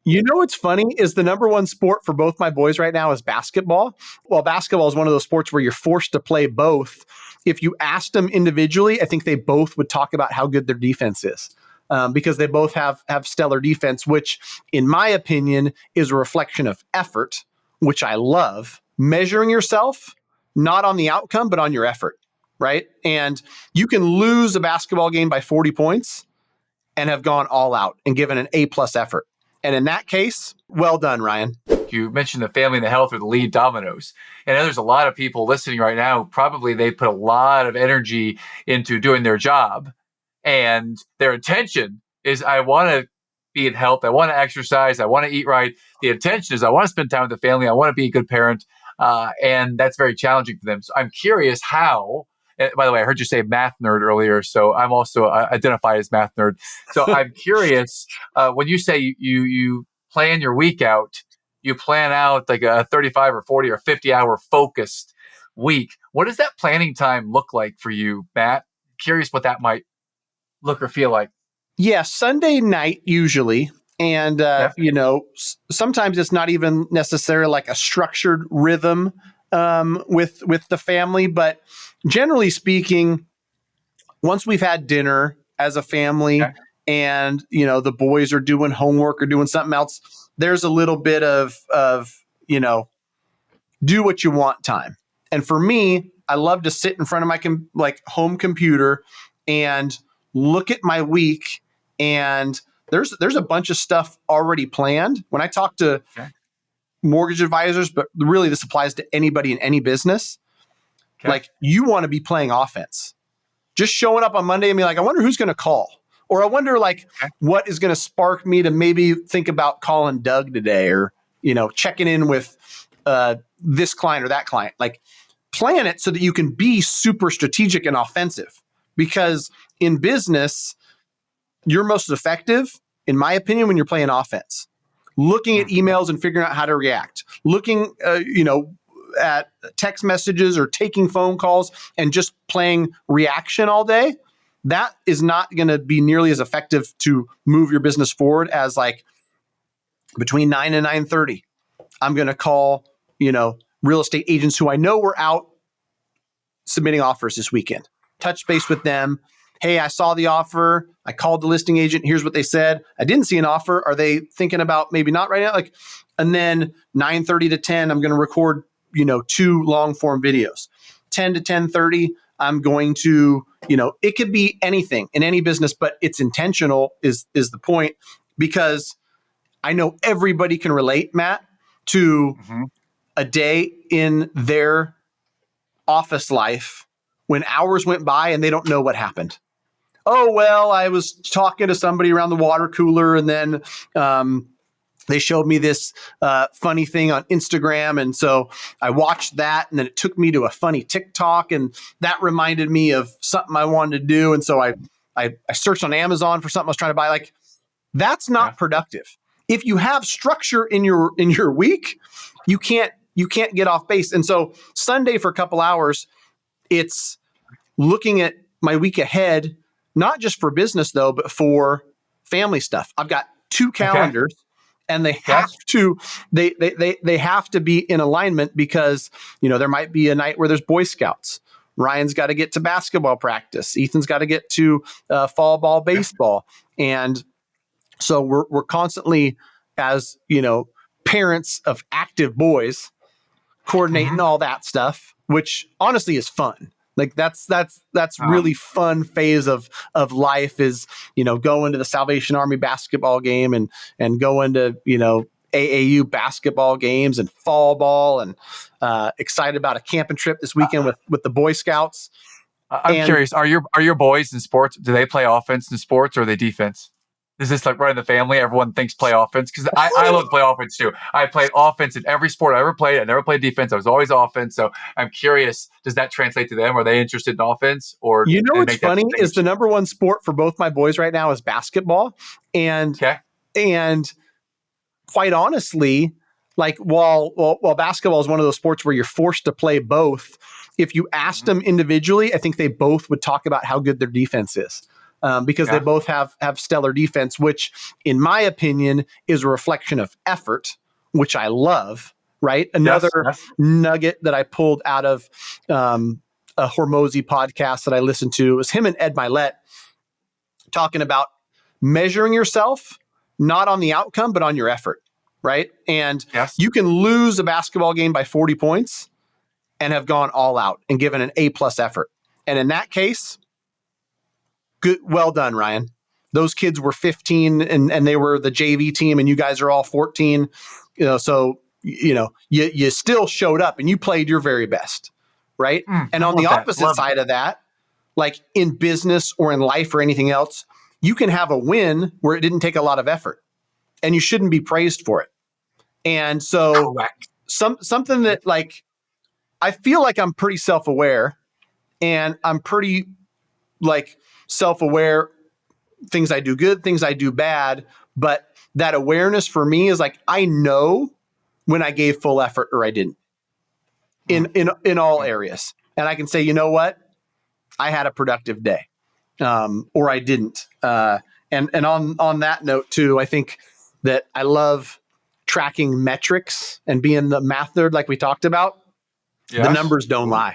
You know what's funny is the number one sport for both my boys right now is basketball. Well, basketball is one of those sports where you're forced to play both. If you asked them individually, I think they both would talk about how good their defense is. Because they both have stellar defense, which, in my opinion, is a reflection of effort, which I love. Measuring yourself, not on the outcome, but on your effort, right? And you can lose a basketball game by 40 points and have gone all out and given an A-plus effort. And in that case, well done, Ryan. You mentioned the family and the health are the lead dominoes. And there's a lot of people listening right now, probably they put a lot of energy into doing their job. And their intention is, I want to be in health. I want to exercise. I want to eat right. The intention is, I want to spend time with the family. I want to be a good parent. And that's very challenging for them. So I'm curious how, by the way, I heard you say math nerd earlier. So I'm also identified as math nerd. So I'm curious, when you say you plan your week out, you plan out like a 35 or 40 or 50 hour focused week. What does that planning time look like for you, Matt? Curious what that might look or feel like. Yeah, Sunday night usually. And, Yeah. Sometimes it's not even necessarily like a structured rhythm with the family. But generally speaking, once we've had dinner as a family and, the boys are doing homework or doing something else, there's a little bit of do what you want time. And for me, I love to sit in front of my home computer and look at my week, and there's a bunch of stuff already planned. When I talk to mortgage advisors, but really this applies to anybody in any business, like you want to be playing offense. Just showing up on Monday and be like, I wonder who's going to call. Or I wonder what is going to spark me to maybe think about calling Doug today, or, checking in with this client or that client. Like, plan it so that you can be super strategic and offensive. Because in business, you're most effective, in my opinion, when you're playing offense. Looking at emails and figuring out how to react. Looking, at text messages or taking phone calls and just playing reaction all day. That is not going to be nearly as effective to move your business forward as between 9 and 9:30. I'm going to call, real estate agents who I know were out submitting offers this weekend. Touch base with them. Hey, I saw the offer. I called the listing agent. Here's what they said. I didn't see an offer. Are they thinking about maybe not right now? And then 9:30 to 10, I'm going to record, 2 long form videos. 10 to 10:30, I'm going to, it could be anything in any business, but it's intentional is the point, because I know everybody can relate, Matt, to a day in their office life when hours went by and they don't know what happened. Oh, well, I was talking to somebody around the water cooler, and then they showed me this funny thing on Instagram. And so I watched that, and then it took me to a funny TikTok, and that reminded me of something I wanted to do. And so I searched on Amazon for something I was trying to buy. That's not productive. If you have structure in your week, you can't get off base. And so Sunday for a couple hours, it's looking at my week ahead, not just for business though, but for family stuff. I've got 2 calendars, and they have to they have to be in alignment, because there might be a night where there's Boy Scouts. Ryan's got to get to basketball practice. Ethan's got to get to fall ball baseball, and so we're constantly, as parents of active boys, coordinating all that stuff, which honestly is fun. That's really fun phase of life, is, going to the Salvation Army basketball game and going to, AAU basketball games and fall ball, and excited about a camping trip this weekend with the Boy Scouts. I'm curious, are your boys in sports, do they play offense in sports, or are they defense? Is this right in the family? Everyone thinks play offense? Because I love to play offense too. I played offense in every sport I ever played. I never played defense. I was always offense. So I'm curious, does that translate to them? Are they interested in offense? Or what's funny is the number one sport for both my boys right now is basketball. And quite honestly, while basketball is one of those sports where you're forced to play both, if you asked them individually, I think they both would talk about how good their defense is. because they both have stellar defense, which in my opinion is a reflection of effort, which I love, right? Another nugget that I pulled out of a Hormozy podcast that I listened to was him and Ed Milet talking about measuring yourself, not on the outcome, but on your effort, right? And you can lose a basketball game by 40 points and have gone all out and given an A+ effort. And in that case, good, well done, Ryan. Those kids were 15 and they were the JV team and you guys are all 14. So you still showed up and you played your very best, right? And on the opposite side of that, like in business or in life or anything else, you can have a win where it didn't take a lot of effort and you shouldn't be praised for it. And so something that like, I feel like I'm pretty self-aware and I'm pretty like self-aware, things I do good, things I do bad. But that awareness for me is like, I know when I gave full effort or I didn't in all areas. And I can say, you know what? I had a productive day or I didn't. And on that note too, I think that I love tracking metrics and being the math nerd like we talked about. The numbers don't lie.